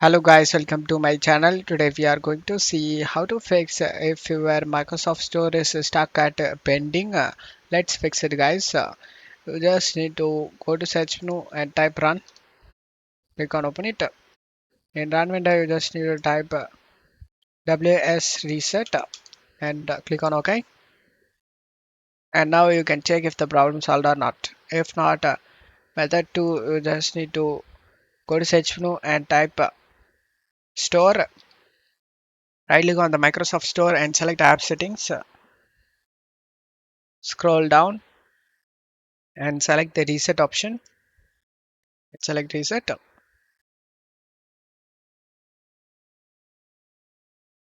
Hello guys, welcome to my channel. Today we are going to see how to fix if your Microsoft Store is stuck at pending. Let's fix it guys. You just need to go to search menu and type run. Click on open it. In run window you just need to type WS reset and click on OK. And now you can check if the problem solved or not. If not, method 2 you just need to go to search menu and type store. Right click on the Microsoft Store and select app settings. Scroll down and select the reset option. Select reset.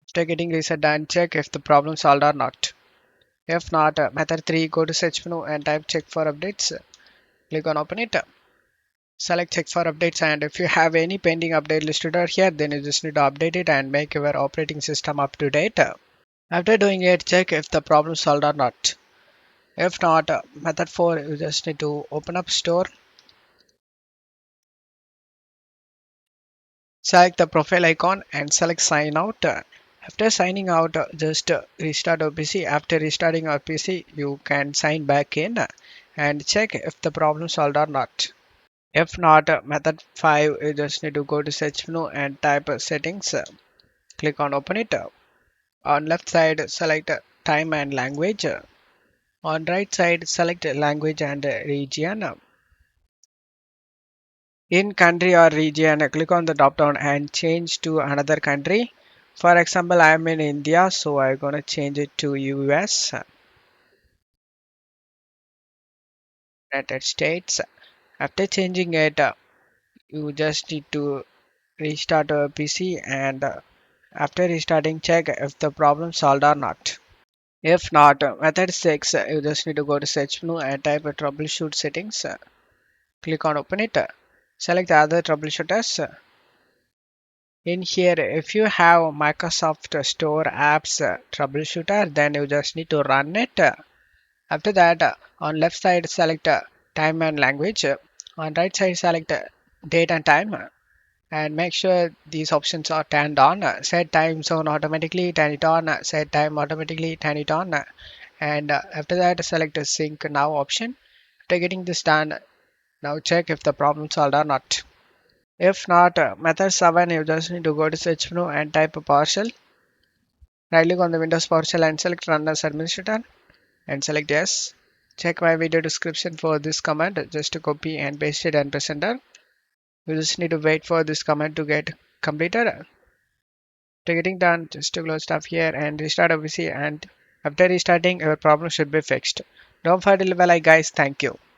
After getting reset done, check if the problem solved or not. If not, method 3, go to search menu and type check for updates. Click on open it. Select check for updates, and if you have any pending update listed out here, then you just need to update it and make your operating system up to date. After doing it, check if the problem solved or not. If not, method 4, you just need to open up store. Select the profile icon and select sign out. After signing out, just restart your PC. After restarting your PC, you can sign back in and check if the problem solved or not. If not, method 5, you just need to go to search menu and type settings. Click on open it. On left side, select time and language. On right side, select language and region. In country or region, click on the drop down and change to another country. For example, I am in India, so I'm gonna change it to US, United States. After changing it, you just need to restart your PC and after restarting, check if the problem solved or not. If not, method 6, you just need to go to search menu and type troubleshoot settings. Click on open it. Select the other troubleshooters. In here, if you have Microsoft Store apps troubleshooter, then you just need to run it. After that, on left side, select time and language. On right side, select date and time. And make sure these options are turned on. Set time zone automatically, turn it on. Set time automatically, turn it on. And after that, select sync now option. After getting this done, now check if the problem solved or not. If not, method 7, you just need to go to search menu and type a PowerShell. Right click on the Windows PowerShell and select Run as Administrator and select Yes. Check my video description for this command. Just to copy and paste it and press enter. You just need to wait for this command to get completed. After getting done, just to close stuff here and restart a PC, and after restarting, your problem should be fixed. Don't forget to leave a like guys. Thank you.